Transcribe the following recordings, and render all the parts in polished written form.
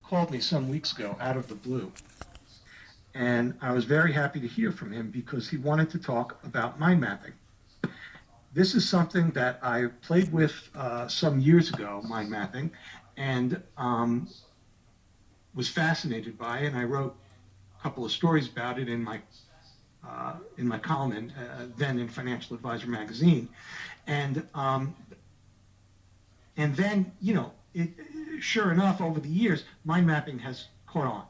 called me some weeks ago out of the blue. And I was very happy to hear from him because he wanted to talk about mind mapping. This is something that I played with some years ago, mind mapping, and was fascinated by it. And I wrote a couple of stories about it in my column, then in Financial Advisor magazine, and and then sure enough, over the years, mind mapping has caught on,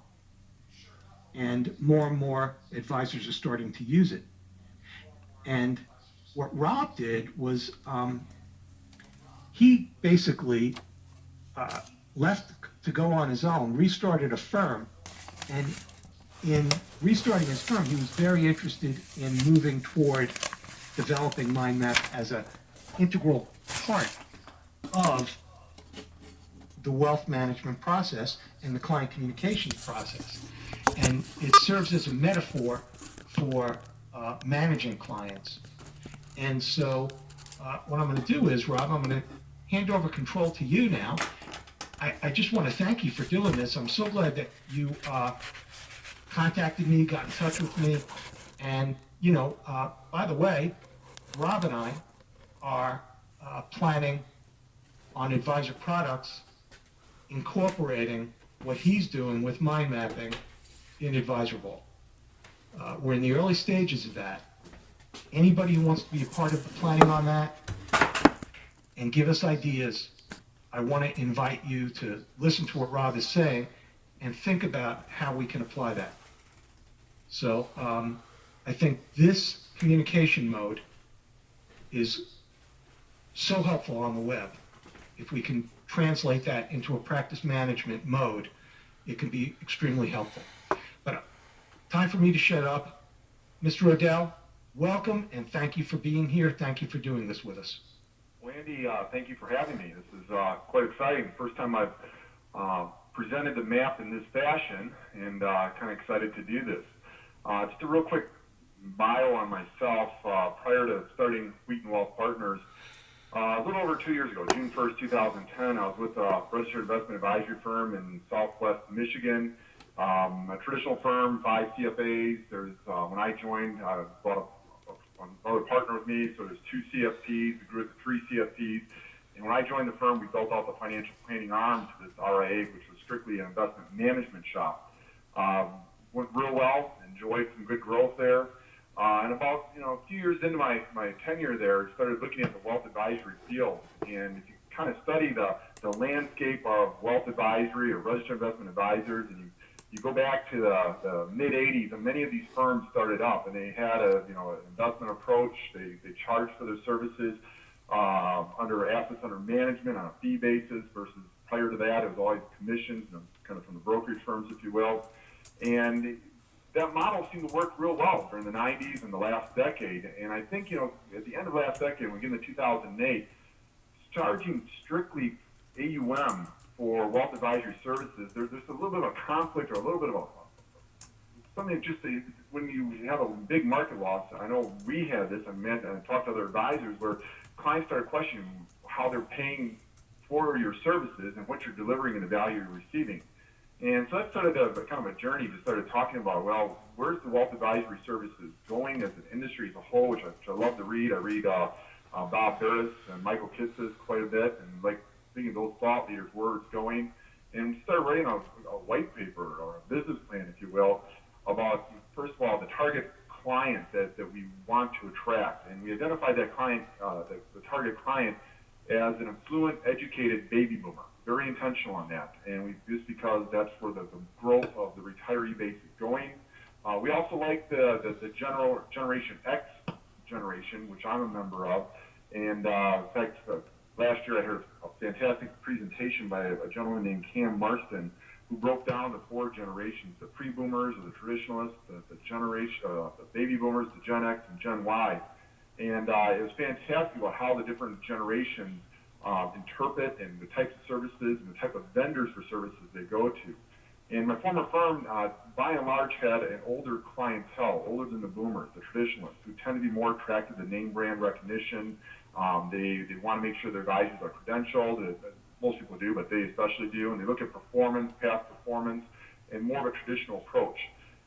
and more advisors are starting to use it. And what Rob did was he basically uh, left to go on his own, restarted a firm, and in restarting his firm, he was very interested in moving toward developing mind map as an integral part of the wealth management process and the client communications process. And it serves as a metaphor for managing clients. And so what I'm going to do is, Rob, I'm going to hand over control to you now. I just want to thank you for doing this. I'm so glad that you contacted me, got in touch with me. And, by the way, Rob and I are planning on Advisor Products incorporating what he's doing with mind mapping in Advisor Vault. We're in the early stages of that. Anybody who wants to be a part of the planning on that and give us ideas, I want to invite you to listen to what Rob is saying and think about how we can apply that. So I think this communication mode is so helpful on the web. If we can translate that into a practice management mode, it can be extremely helpful. But time for me to shut up. Mr. Odell, welcome and thank you for being here. Thank you for doing this with us. Well, Andy, thank you for having me. This is quite exciting. First time I've presented the map in this fashion, and kind of excited to do this. Just a real quick bio on myself. Prior to starting Wheaton Wealth Partners, a little over 2 years ago, June 1st, 2010, I was with a registered investment advisory firm in Southwest Michigan, a traditional firm, 5 CFAs. When I joined, I brought another partner with me, so there's 2 CFPs, we grew to 3 CFPs. And when I joined the firm, we built out the financial planning arm to this RIA, which was strictly an investment management shop. Went real well, enjoyed some good growth there. And about a few years into my tenure there, started looking at the wealth advisory field. And if you kind of study the landscape of wealth advisory or registered investment advisors, and you go back to the mid 80s, and many of these firms started up, and they had an investment approach. They charged for their services under assets under management on a fee basis, versus prior to that it was always commissions, kind of from the brokerage firms, if you will. And that model seemed to work real well during the 90s and the last decade. And I think, at the end of last decade, when we get into 2008, charging strictly AUM for wealth advisory services, there's a little bit of a conflict, or a little bit of something just when you have a big market loss. I know we had this, and talked to other advisors, where clients started questioning how they're paying for your services and what you're delivering and the value you're receiving. And so that started kind of a journey to started talking about, well, where's the wealth advisory services going as an industry as a whole, which I love to read. I read Bob Harris and Michael Kitces quite a bit, and like thinking those thought leaders, where it's going. And we started writing a white paper, or a business plan, if you will, about, first of all, the target client that we want to attract. And we identified that client, the target client, as an affluent, educated baby boomer. Very intentional on that, and just because that's where the growth of the retiree base is going. We also like the Generation X generation, which I'm a member of. And in fact, last year I heard a fantastic presentation by a gentleman named Cam Marston, who broke down the 4 generations: the pre-boomers, or the traditionalists, the generation, the baby boomers, the Gen X, and Gen Y. And it was fantastic about how the different generations interpret, and the types of services and the type of vendors for services they go to. And my former firm, by and large, had an older clientele, older than the boomers, the traditionalists, who tend to be more attracted to name brand recognition. They want to make sure their advisors are credentialed. Most people do, but they especially do. And they look at performance, past performance, and more of a traditional approach.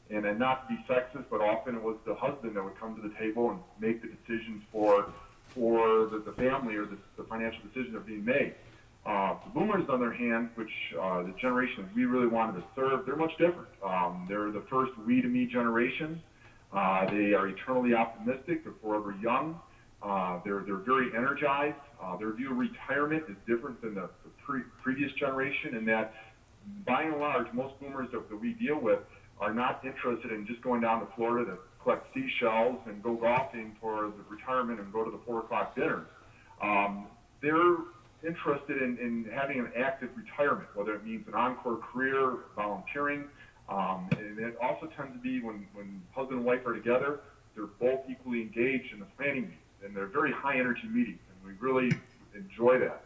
And not to be sexist, but often it was the husband that would come to the table and make the decisions for the family, or the financial decisions are being made. The boomers, on their hand, which the generation we really wanted to serve, they're much different. They're the first we to me generation. They are eternally optimistic. They're forever young. They're very energized. Their view of retirement is different than the previous generation, in that, by and large, most boomers that we deal with are not interested in just going down to Florida to collect seashells and go golfing for the retirement and go to the 4 o'clock dinners. They're interested in having an active retirement, whether it means an encore career, volunteering. And it also tends to be when husband and wife are together, they're both equally engaged in the planning meetings, and they're very high energy meetings, and we really enjoy that.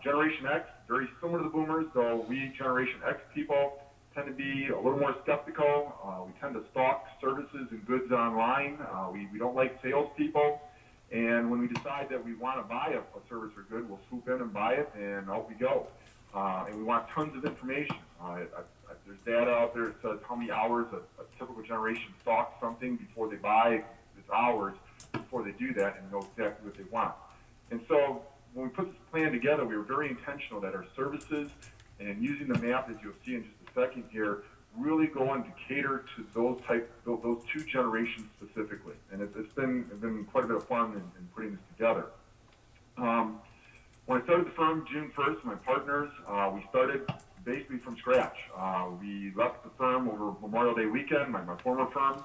Generation X, very similar to the boomers, though we Generation X people tend to be a little more skeptical. We tend to stalk services and goods online. We don't like salespeople. And when we decide that we want to buy a service or good, we'll swoop in and buy it, and out we go. And we want tons of information. There's data out there that says how many hours a typical generation stalks something before they buy. It's hours before they do that, and know exactly what they want. And so when we put this plan together, we were very intentional that our services, and using the map, as you'll see in just a second here, really going to cater to those two generations specifically. And it's been quite a bit of fun in putting this together. When I started the firm June 1st, my partners, we started basically from scratch. We left the firm over Memorial Day weekend, my former firm.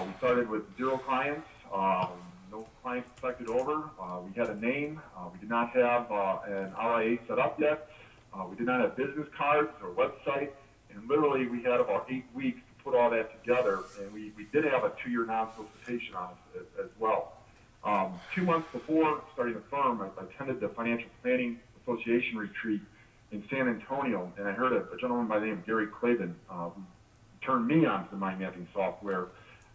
We started with 0 clients, no clients selected over. We had a name. We did not have an RIA set up yet. We did not have business cards or website. And literally, we had about 8 weeks to put all that together. And we did have a 2-year non-solicitation on us as well. 2 months before starting the firm, I attended the Financial Planning Association retreat in San Antonio, and I heard a gentleman by the name of Gary Clavin who turned me on to the mind mapping software,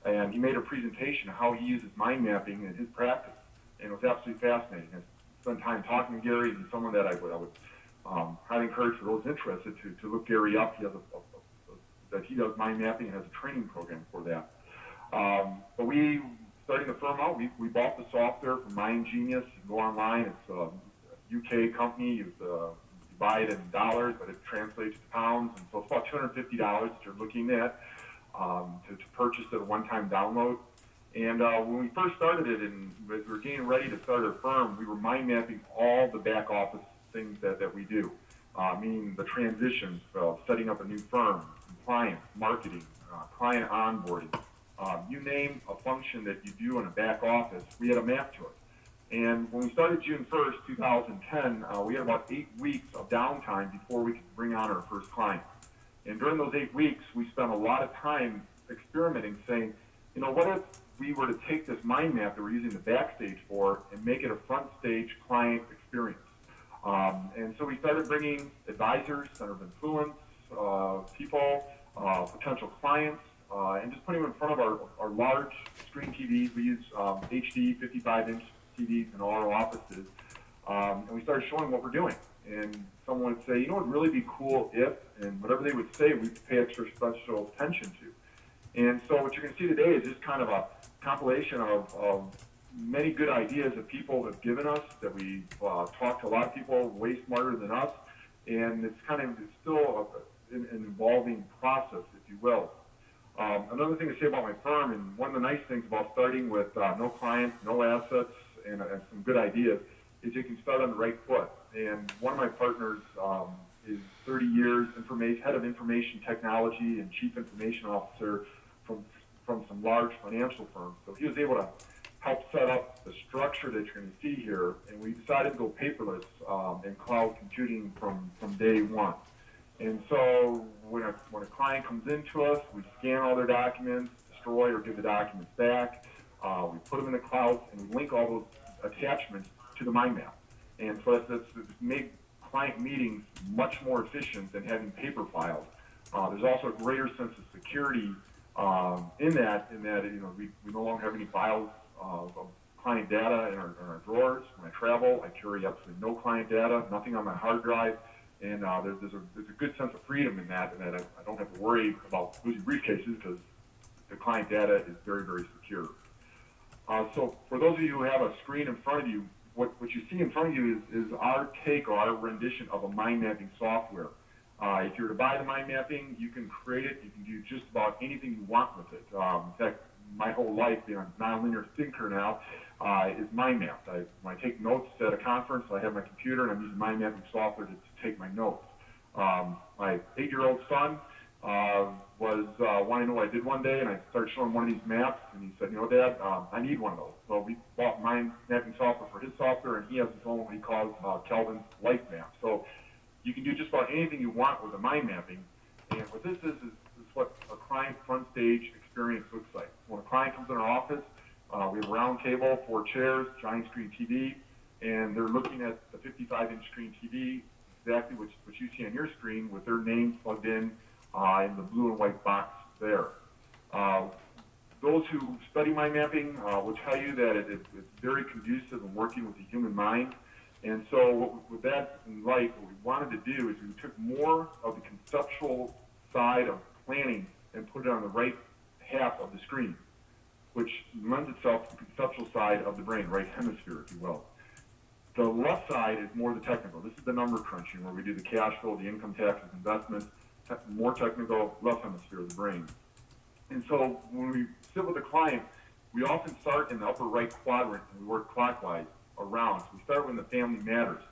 and he made a presentation of how he uses mind mapping in his practice, and it was absolutely fascinating. I spent time talking to Gary. He's someone that I would highly encourage for those interested to look Gary up. He has that he does mind mapping and has a training program for that. But we, starting the firm out, we bought the software from Mind Genius. You can go online. It's a UK company. You buy it in dollars, but it translates to pounds. And so it's about $250 that you're looking at to purchase it, a one-time download. And when we first started it, and as we were getting ready to start our firm, we were mind mapping all the back office things that we do, meaning the transitions, setting up a new firm, compliance, marketing, client onboarding. You name a function that you do in a back office, we had a map to it. And when we started June 1st, 2010, we had about 8 weeks of downtime before we could bring on our first client. And during those 8 weeks, we spent a lot of time experimenting, saying, what if we were to take this mind map that we're using the backstage for and make it a front stage client experience? And so we started bringing advisors, center of influence, people, potential clients, and just putting them in front of our large screen TVs. We use HD 55-inch TVs in all our offices, and we started showing what we're doing. And someone would say, it would really be cool if, and whatever they would say, we'd pay extra special attention to. And so what you're going to see today is just kind of a compilation of many good ideas that people have given us, that we've talked to a lot of people way smarter than us, and it's still an evolving process, if you will. Another thing to say about my firm, and one of the nice things about starting with no clients, no assets, and some good ideas, is you can start on the right foot. And one of my partners is 30 years head of information technology and chief information officer from some large financial firms. So he was able to help set up the structure that you're going to see here, and we decided to go paperless and cloud computing from day one. And so when a client comes into us, we scan all their documents, destroy or give the documents back. We put them in the cloud, and we link all those attachments to the mind map. And so that's made client meetings much more efficient than having paper files. There's also a greater sense of security in that we no longer have any files of client data in our drawers. When I travel, I carry absolutely no client data, nothing on my hard drive. And there's a good sense of freedom in that, and that I don't have to worry about losing briefcases because the client data is very, very secure. So for those of you who have a screen in front of you, what you see in front of you is our take or our rendition of a mind mapping software. If you were to buy the mind mapping, you can create it. You can do just about anything you want with it. In fact, my whole life, being a nonlinear thinker now, is mind mapped. When I take notes at a conference, I have my computer and I'm using mind mapping software to take my notes. My 8-year-old son was wanting to know what I did one day, and I started showing him one of these maps, and he said, Dad, I need one of those. So we bought mind mapping software for his software, and he has his own what he calls Kelvin's life map. So you can do just about anything you want with the mind mapping. And what this is what a client front stage experience looks like. When a client comes in our office, we have a round table, 4 chairs, giant screen TV, and they're looking at the 55-inch screen TV, exactly what you see on your screen, with their name plugged in the blue and white box there. Those who study mind mapping will tell you that it's very conducive in working with the human mind. And so with that in light, what we wanted to do is we took more of the conceptual side of planning and put it on the right half of the screen, which lends itself to the conceptual side of the brain, right hemisphere, if you will. The left side is more the technical. This is the number crunching, where we do the cash flow, the income taxes, investments, more technical, left hemisphere of the brain. And so when we sit with a client, we often start in the upper right quadrant and we work clockwise around. So we start when the family matters.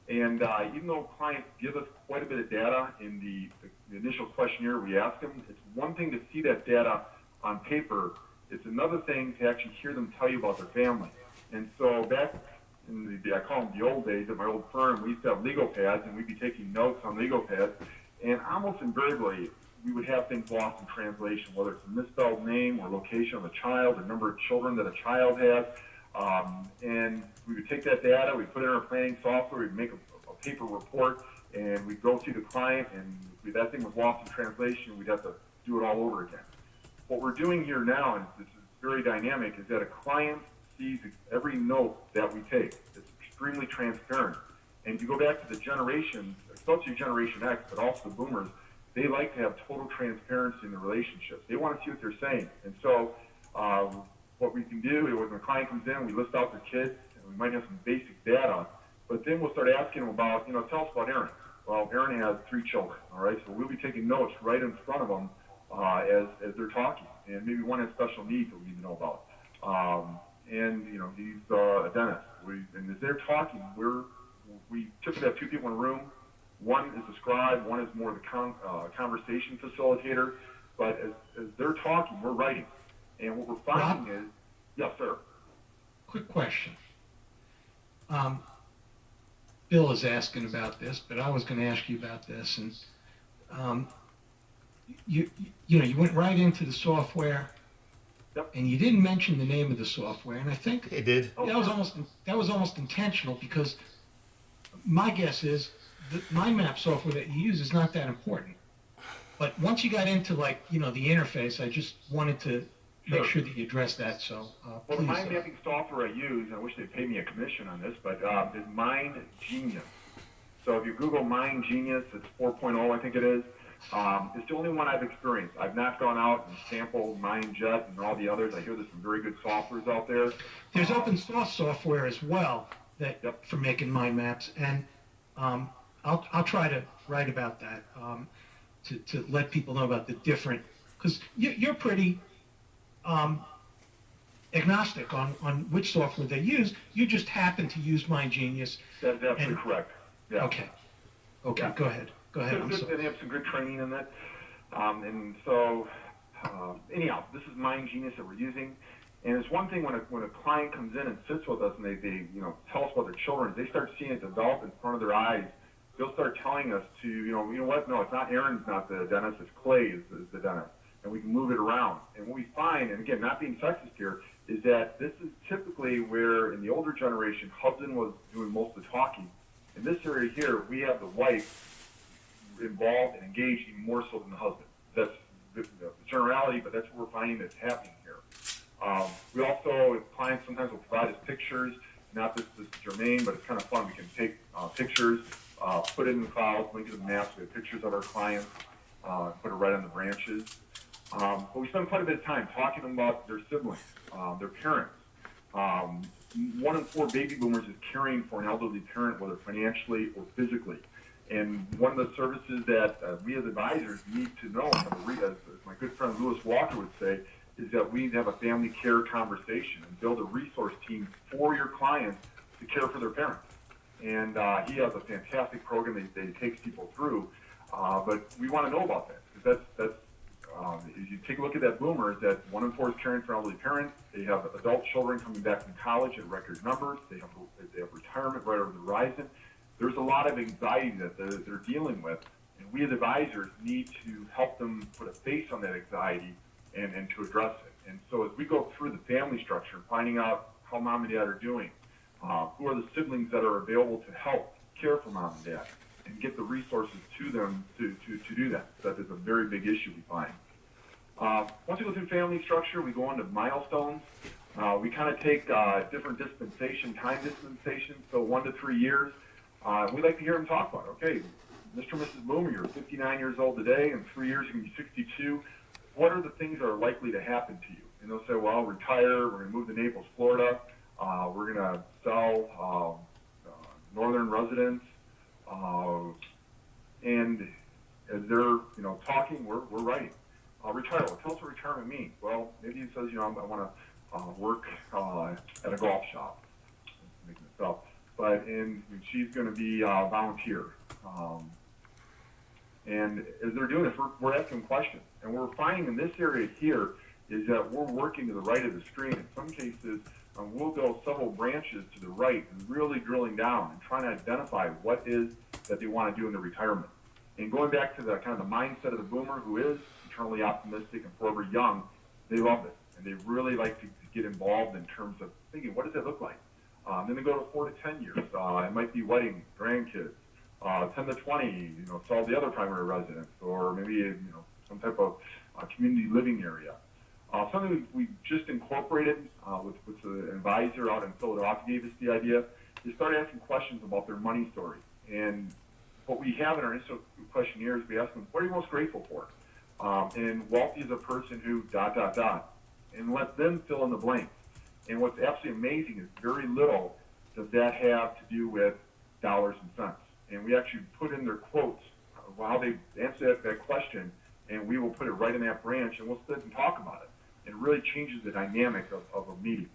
And even though clients give us quite a bit of data in the initial questionnaire we ask them, it's one thing to see that data on paper. It's another thing to actually hear them tell you about their family. And so back in I call them the old days at my old firm, we used to have legal pads, and we'd be taking notes on legal pads. And almost invariably, we would have things lost in translation, whether it's a misspelled name or location of a child or number of children that a child has. And we would take that data, we'd put it in our planning software, we'd make a paper report, and we'd go see the client, and if that thing was lost in translation, we'd have to do it all over again. What we're doing here now, and this is very dynamic, is that a client sees every note that we take. It's extremely transparent. And if you go back to the generations, especially Generation X, but also the boomers, they like to have total transparency in the relationships. They want to see what they're saying. And so what we can do is when a client comes in, we list out their kids, and we might have some basic data, but then we'll start asking them about, tell us about Aaron. Well, Aaron has 3 children, all right? So we'll be taking notes right in front of them as they're talking. And maybe one has special needs that we need to know about. He's a dentist. And as they're talking, we typically have 2 people in a room. One is the scribe, one is more the conversation facilitator. But as they're talking, we're writing. And what we're finding is, yes, sir. Quick question. Bill is asking about this, but I was going to ask you about this. And you went right into the software. Yep. And you didn't mention the name of the software, and I think It did. that was almost intentional, because my guess is the mind map software that you use is not that important. But once you got into the interface, I just wanted to make sure that you address that. So well, the mind mapping software I use, I wish they'd pay me a commission on this, but is Mind Genius. So if you Google Mind Genius, it's 4.0, I think it is. It's the only one I've experienced. I've not gone out and sampled MindJet and all the others. I hear there's some very good softwares out there. There's open source software as well for making mind maps, and I'll try to write about that to let people know about the different, because you're pretty agnostic on which software they use. You just happen to use MindGenius. That's absolutely correct. Yeah. Okay. Yeah. Go ahead. They have some good training in that. And so, anyhow, this is MindGenius that we're using. And it's one thing when a client comes in and sits with us and they tell us about their children, they start seeing it develop in front of their eyes. They'll start telling us to, you know what, no, it's not Aaron's not the dentist, it's Clay is the dentist. And we can move it around. And what we find, and again, not being sexist here, is that this is typically where in the older generation, husband was doing most of the talking. In this area here, we have the wife involved and engaged even more so than the husband. That's the generality, but that's what we're finding that's happening here. We also, if clients sometimes will provide us pictures, not this germane, but it's kind of fun. We can take pictures put it in the clouds, link it to the maps, we have pictures of our clients, put it right on the branches. But we spend quite a bit of time talking to them about their siblings, their parents. 1 in 4 baby boomers is caring for an elderly parent, whether financially or physically. And one of the services that we as advisors need to know, as my good friend Lewis Walker would say, is that we need to have a family care conversation and build a resource team for your clients to care for their parents. And he has a fantastic program that he takes people through. But we want to know about that, because that's if you take a look at that boomer, that 1 in 4 is caring for an elderly parent. They have adult children coming back from college at record numbers. They have retirement right over the horizon. There's a lot of anxiety that they're dealing with, and we as advisors need to help them put a face on that anxiety and to address it. And so as we go through the family structure, finding out how mom and dad are doing, who are the siblings that are available to help care for mom and dad, and get the resources to them to do that. So that is a very big issue we find. Once we go through family structure, we go on to milestones. We kind of take different time dispensations, so 1 to 3 years. We'd like to hear them talk about it. Okay, Mr. and Mrs. Boomer, you're 59 years old today. In 3 years, you're going to be 62. What are the things that are likely to happen to you? And they'll say, well, I'll retire. We're going to move to Naples, Florida. We're going to sell northern residence. And as they're talking, we're writing. Retire. Well, tell us what retirement means. Well, maybe it says, I want to work at a golf shop. I'm making this up. But she's going to be a volunteer. And as they're doing this, we're asking questions. And what we're finding in this area here is that we're working to the right of the screen. In some cases, we'll go several branches to the right and really drilling down and trying to identify what is that they want to do in their retirement. And going back to the kind of the mindset of the boomer who is eternally optimistic and forever young, they love it. And they really like to get involved in terms of thinking, what does that look like? Then they go to 4 to 10 years. It might be wedding, grandkids. 10 to 20, solve the other primary residence, or maybe some type of community living area. Something we just incorporated with the advisor out in Philadelphia gave us the idea. They started asking questions about their money story. And what we have in our initial questionnaire is we ask them, what are you most grateful for? And wealthy is a person who ... and let them fill in the blanks. And what's absolutely amazing is very little does that have to do with dollars and cents. And we actually put in their quotes while they answer that question, and we will put it right in that branch, and we'll sit and talk about it. It really changes the dynamic of a meeting.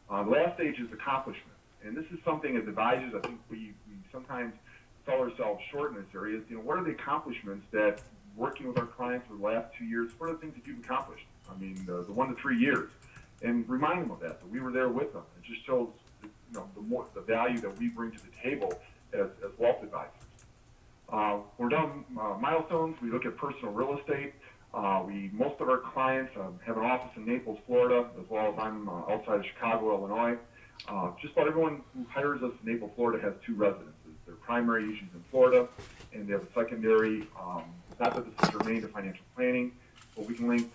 The last stage is accomplishment. And this is something as advisors, I think we sometimes sell ourselves short in this area. Is, what are the accomplishments that working with our clients for the last 2 years, what are the things that you've accomplished? I mean, the 1 to 3 years. And remind them of that we were there with them. It just shows, the value that we bring to the table as wealth advisors. We're done milestones. We look at personal real estate. Most of our clients have an office in Naples, Florida, as well as I'm outside of Chicago, Illinois. Just about everyone who hires us in Naples, Florida has 2 residences. Their primary usually is in Florida, and they have a secondary. Not that this is germane to financial planning, but we can link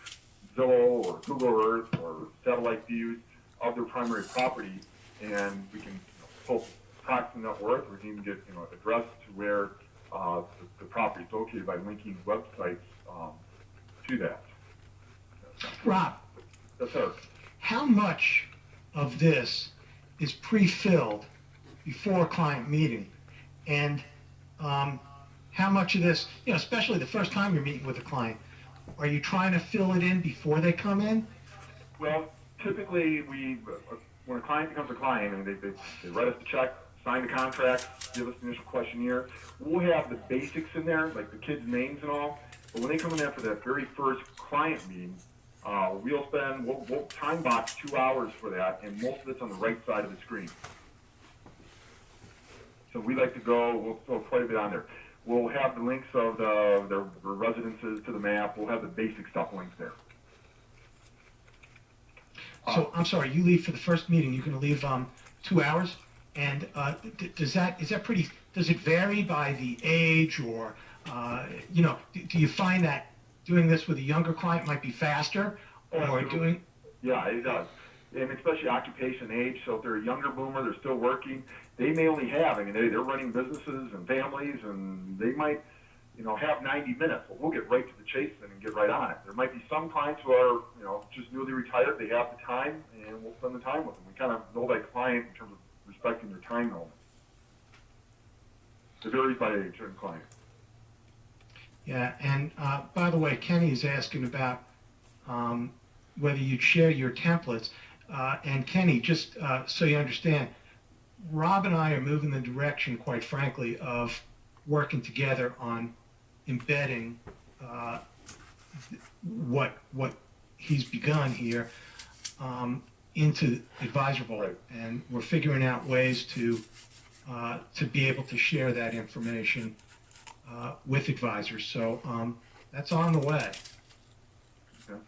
Zillow or Google Earth or satellite views of their primary property, and we can pull approximate net worth. We can even get address to where the property is located by linking websites to that. Rob, Yes, sir. how much of this is pre-filled before a client meeting, and how much of this, especially the first time you're meeting with a client, are you trying to fill it in before they come in? Well, typically when a client becomes a client and they write us the check, sign the contract, give us the initial questionnaire, we'll have the basics in there, like the kids' names and all. But when they come in there for that very first client meeting, we'll time box 2 hours for that, and most of it's on the right side of the screen. So we like to we'll throw quite a bit on there. We'll have the links of the residences to the map. We'll have the basic stuff linked there. So I'm sorry, you leave for the first meeting. You're going to leave 2 hours, and does it vary by the age, or do you find that doing this with a younger client might be faster, or doing? Yeah, it does. and especially occupation age. So if they're a younger boomer, they're still working, they may only have, I mean, they're running businesses and families, and they might, have 90 minutes. But we'll get right to the chase then and get right on it. There might be some clients who are, just newly retired. They have the time, and we'll spend the time with them. We kind of know that client in terms of respecting their time element. It varies by age and client. Yeah, and by the way, Kenny is asking about whether you'd share your templates. And Kenny, just so you understand, Rob and I are moving the direction, quite frankly, of working together on embedding what he's begun here into Advisor Vault, Right. and we're figuring out ways to be able to share that information with advisors. So that's on the way. Okay.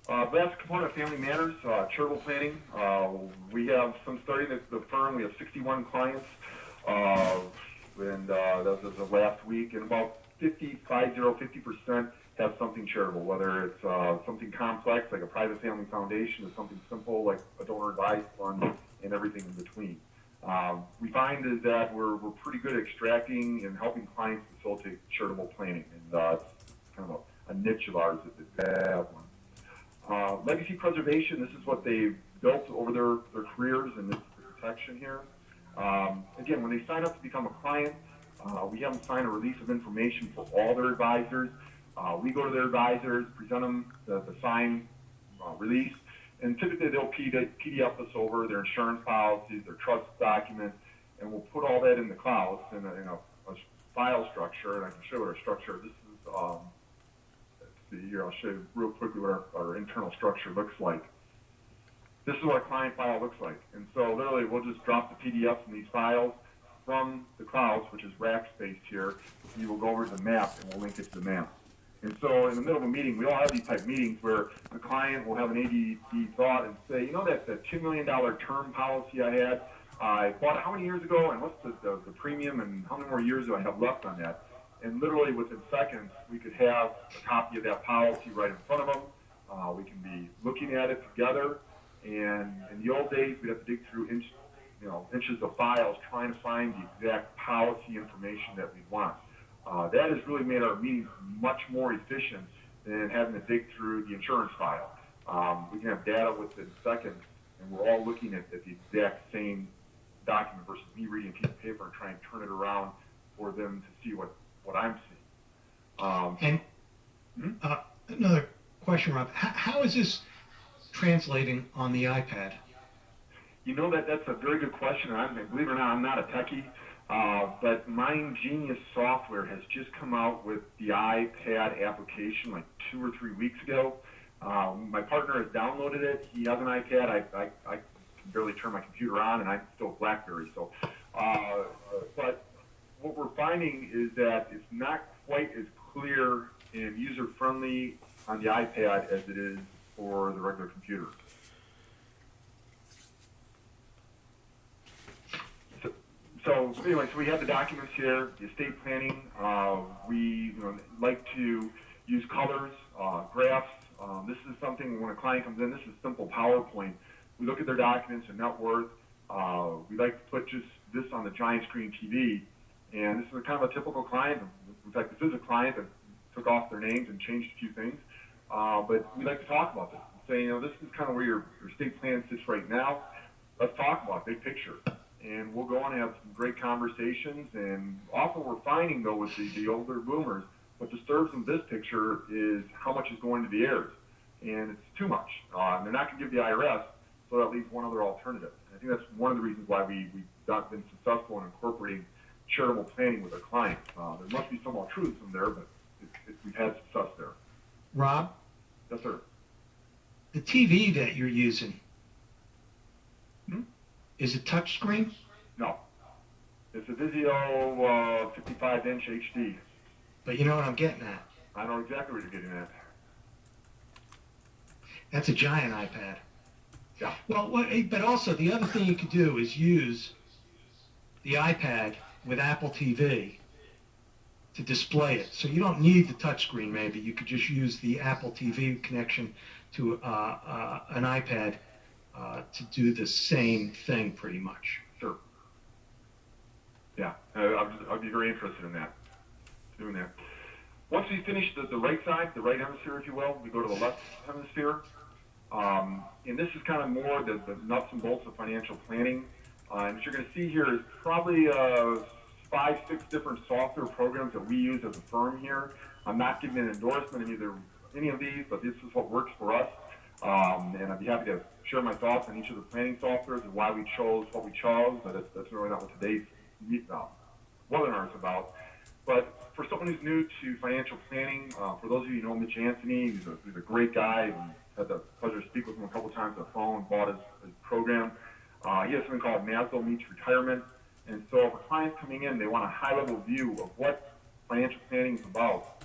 Last component of Family Matters, charitable planning. We have some starting at the firm. We have 61 clients, and that was as of last week, and about 50% have something charitable, whether it's something complex like a private family foundation or something simple like a donor advised fund, and everything in between. We find is that we're pretty good at extracting and helping clients facilitate charitable planning, and it's kind of a niche of ours that they have one. Legacy preservation, this is what they've built over their careers, and this is the protection here. Again, when they sign up to become a client, we have them sign a release of information for all their advisors. We go to their advisors, present them the signed release, and typically they'll PDF us over their insurance policies, their trust documents, and we'll put all that in the cloud in a file structure, and I can show you what our structure. This is, let's see here, I'll show you real quickly what our internal structure looks like. This is what our client file looks like. And so literally we'll just drop the PDFs in these files from the clouds, which is rack spaced here. You will go over to the map, and we'll link it to the map. And so in the middle of a meeting, we all have these type meetings where the client will have an ADD thought and say, that $2 million term policy I had, I bought it how many years ago, and what's the premium, and how many more years do I have left on that? And literally within seconds, we could have a copy of that policy right in front of them. We can be looking at it together. And in the old days, we'd have to dig through inches of files trying to find the exact policy information that we want. That has really made our meetings much more efficient than having to dig through the insurance file. We can have data within seconds, and we're all looking at the exact same document versus me reading a piece of paper and trying to turn it around for them to see what I'm seeing. Another question, Rob. How is this translating on the iPad? That's a very good question. Believe it or not, I'm not a techie. But Mind Genius software has just come out with the iPad application like 2 or 3 weeks ago. My partner has downloaded it. He has an iPad. I can barely turn my computer on, and I'm still BlackBerry. So, but what we're finding is that it's not quite as clear and user-friendly on the iPad as it is for the regular computer. So anyway, so we have the documents here, the estate planning. We like to use colors, graphs. This is something when a client comes in, this is simple PowerPoint. We look at their documents and net worth. We like to put just this on the giant screen TV. And this is kind of a typical client. In fact, this is a client that took off their names and changed a few things. But we like to talk about this and say, this is kind of where your estate plan sits right now. Let's talk about big picture. And we'll go on and have some great conversations. And often we're finding, though, with the older boomers, what disturbs them this picture is how much is going to the heirs. And it's too much. They're not going to give the IRS, so that leaves one other alternative. And I think that's one of the reasons why we've not been successful in incorporating charitable planning with our clients. There must be some altruism there, but we've had success there. Rob? Yes, sir. The TV that you're using, is it touchscreen? No. It's a Vizio 55-inch HD. But you know what I'm getting at? I know exactly what you're getting at. That's a giant iPad. Yeah. Well, but also the other thing you could do is use the iPad with Apple TV to display it. So you don't need the touchscreen, maybe. You could just use the Apple TV connection to an iPad to do the same thing pretty much. Sure. Yeah, I'd be very interested in that, doing that. Once we finish the right side, the right hemisphere, if you will, we go to the left hemisphere. And this is kind of more the nuts and bolts of financial planning. And what you're going to see here is probably 5, 6 different software programs that we use as a firm here. I'm not giving an endorsement in either any of these, but this is what works for us. And I'd be happy to share my thoughts on each of the planning softwares and why we chose what we chose, but that's really not what today's webinar is about. But for someone who's new to financial planning, for those of you who know Mitch Anthony, he's a great guy. And had the pleasure to speak with him a couple times on the phone, bought his program. He has something called Maslow Meets Retirement. And so for clients coming in, they want a high-level view of what financial planning is about.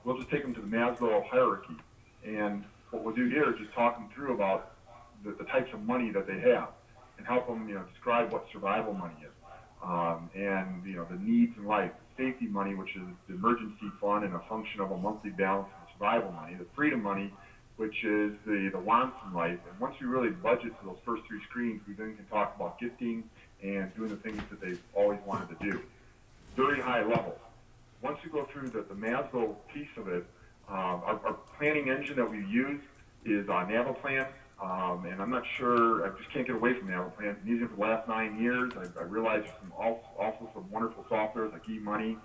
We'll just take them to the Maslow hierarchy. And what we'll do here is just talk them through about the types of money that they have and help them, describe what survival money is. And, the needs in life, safety money, which is the emergency fund and a function of a monthly balance, and survival money, the freedom money, which is the wants in life. And once we really budget to those first 3 screens, we then can talk about gifting and doing the things that they've always wanted to do. Very high level. Once we go through the Maslow piece of it, our planning engine that we use is Naviplan. And I'm not sure, I just can't get away from Naviplan. I've been using it for the last 9 years. I realize there's also some wonderful softwares like eMoney,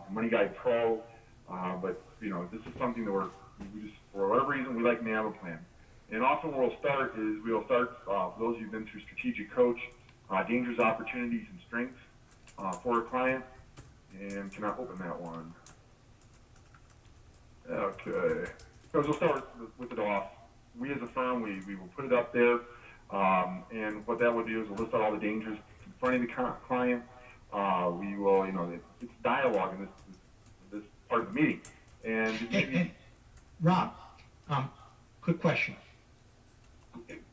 Money Guide Pro. But, this is something that we just, for whatever reason, we like Naviplan. And often where we'll start is for those of you who've been through Strategic Coach, dangers, opportunities, and strengths for a client. And can I open that one? Okay. So we'll start with it off. We as a firm, we will put it up there. And what that will do is we'll list out all the dangers confronting the client. We will, it's dialogue in this part of the meeting. And Rob, quick question.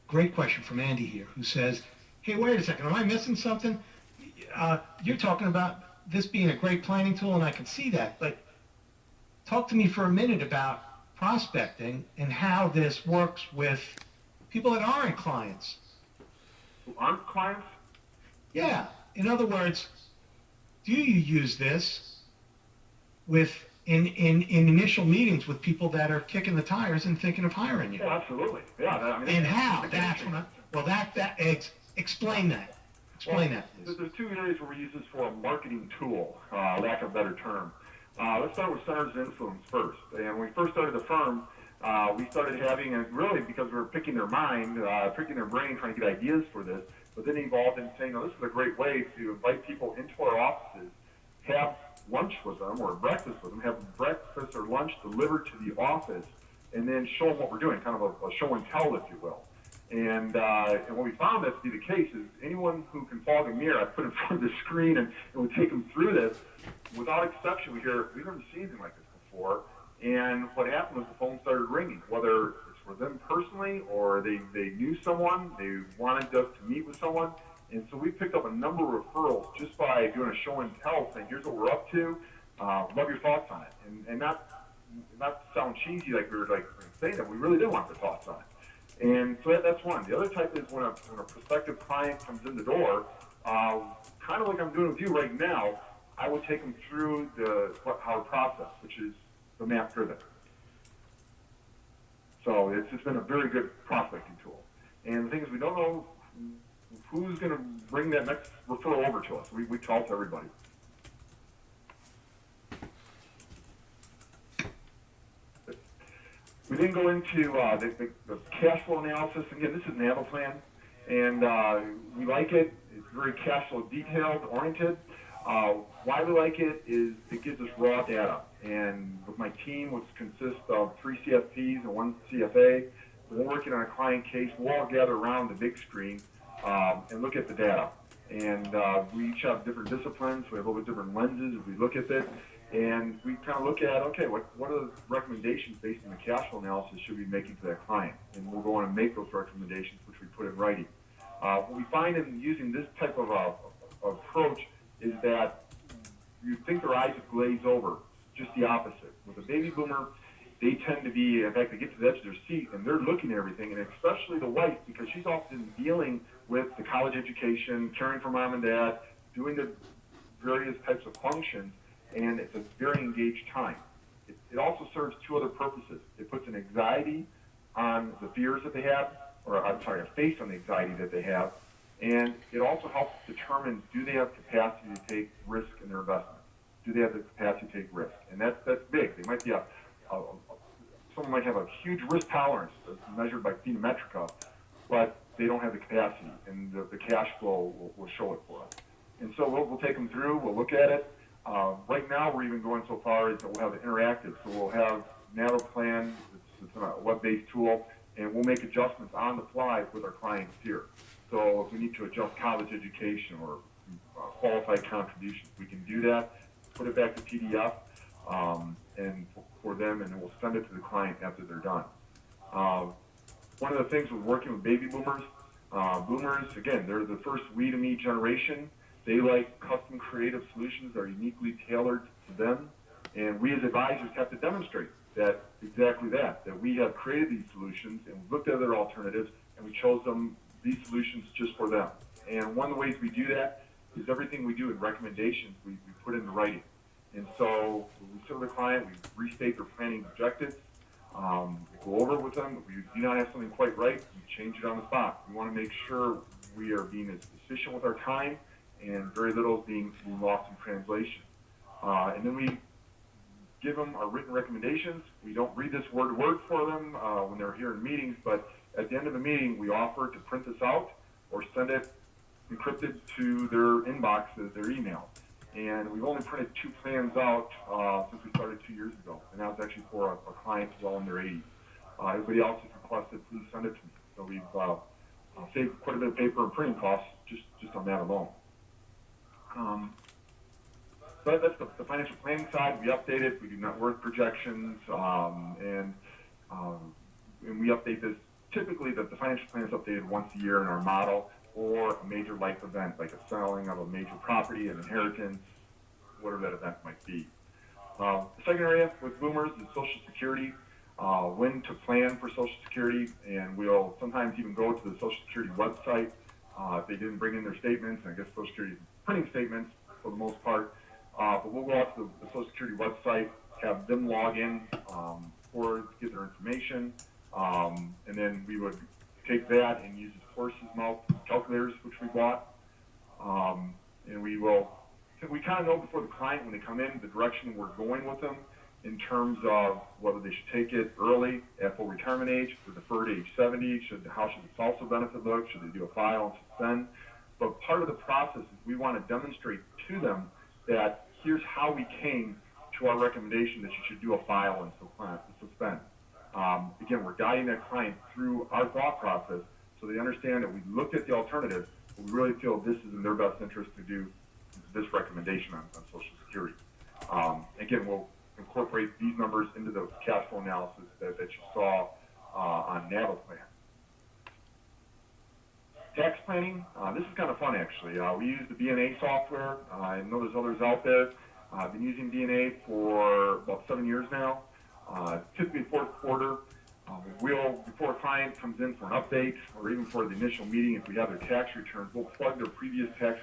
Great question from Andy here, who says, hey, wait a second, am I missing something? You're talking about this being a great planning tool, and I can see that, but talk to me for a minute about prospecting and how this works with people that aren't clients. who aren't clients? Yeah. In other words, do you use this in initial meetings with people that are kicking the tires and thinking of hiring you? Oh, absolutely. Yeah. And how? That's what explain that. Explain that, please. There's 2 areas where we use this for a marketing tool, lack of a better term. Let's start with centers of influence first. And when we first started the firm, we started having, really because we were picking their mind, picking their brain, trying to get ideas for this, but then evolved into saying, this is a great way to invite people into our offices, have lunch with them or breakfast with them, have breakfast or lunch delivered to the office, and then show them what we're doing, kind of a show and tell, if you will. And what we found that to be the case is anyone who can fog a mirror, I put in front of the screen and we take them through this. Without exception, we've never seen anything like this before. And what happened was the phone started ringing, whether it's for them personally or they knew someone, they wanted us to meet with someone. And so we picked up a number of referrals just by doing a show and tell, saying, here's what we're up to, love your thoughts on it. And not to sound cheesy like we were saying that, we really did want their thoughts on it. And so that's one. The other type is when a prospective client comes in the door, kind of like I'm doing with you right now, I would take them through our process, which is the map driven. So it's just been a very good prospecting tool. And the thing is, we don't know who's going to bring that next referral over to us. We tell to everybody. We then go into the cash flow analysis. Again, this is Naviplan, and we like it. It's very cash flow detailed, oriented. Why we like it is it gives us raw data. And with my team, which consists of 3 CFPs and 1 CFA, when we're working on a client case, we'll all gather around the big screen and look at the data. And we each have different disciplines. We have a little bit different lenses as we look at it. And we kind of look at, okay, what are the recommendations based on the cash flow analysis should we be making to that client? And we'll go on and make those recommendations, which we put in writing. What we find in using this type of approach is that you think their eyes have glazed over. Just the opposite. With a baby boomer, they tend to be, in fact, they get to the edge of their seat and they're looking at everything, and especially the wife, because she's often dealing with the college education, caring for mom and dad, doing the various types of functions, and it's a very engaged time. It also serves two other purposes. It puts an anxiety on the fears that they have, or I'm sorry, a face on the anxiety that they have, and it also helps determine, do they have capacity to take risk in their investment? Do they have the capacity to take risk? And that's big. They might be someone might have a huge risk tolerance as measured by Phenometrica, but they don't have the capacity, and the cash flow will show it for us. And so we'll take them through, we'll look at it. Right now, we're even going so far as that we'll have it interactive. So we'll have NanoPlan, it's a web-based tool, and we'll make adjustments on the fly with our clients here. So if we need to adjust college education or qualified contributions, we can do that, put it back to PDF, and for them, and then we'll send it to the client after they're done. One of the things with working with baby boomers, boomers, again, they're the first we to me generation. They like custom creative solutions that are uniquely tailored to them. And we as advisors have to demonstrate that exactly that we have created these solutions and we've looked at other alternatives and we chose these solutions just for them. And one of the ways we do that is everything we do in recommendations, we put into writing. And so we sit with the client, we restate their planning objectives, we go over it with them. If we do not have something quite right, we change it on the spot. We want to make sure we are being as efficient with our time and very little is being lost in translation. And then we give them our written recommendations. We don't read this word to word for them when they're here in meetings, but at the end of the meeting, we offer to print this out or send it encrypted to their inboxes, their email. And we've only printed 2 plans out since we started 2 years ago, and that was actually for a client well in their 80s. Everybody else has requested, please send it to me. So we've saved quite a bit of paper and printing costs just on that alone. So that's the financial planning side. We update it. We do net worth projections, and we update this. Typically, the financial plan is updated once a year in our model, or a major life event, like a selling of a major property, an inheritance, whatever that event might be. The second area with boomers is Social Security, when to plan for Social Security, and we'll sometimes even go to the Social Security website if they didn't bring in their statements, and I guess Social Security is printing statements for the most part, but we'll go out to the Social Security website, have them log in or get their information, and then we would take that and use horse's mouth calculators, which we bought, and we kind of know before the client when they come in the direction we're going with them in terms of whether they should take it early at full retirement age or deferred age 70. How should the salsa benefit look? Should they do a file and suspend? But part of the process is we want to demonstrate to them that here's how we came to our recommendation that you should do a file and suspend. Again, we're guiding that client through our thought process so they understand that we looked at the alternative, but we really feel this is in their best interest to do this recommendation on Social Security. Again, we'll incorporate these numbers into the cash flow analysis that you saw on NanoPlan. Tax planning, this is kind of fun actually. We use the BNA software. I know there's others out there. I've been using BNA for about 7 years now. Typically fourth quarter, before a client comes in for an update or even for the initial meeting, if we have their tax returns, we'll plug their previous tax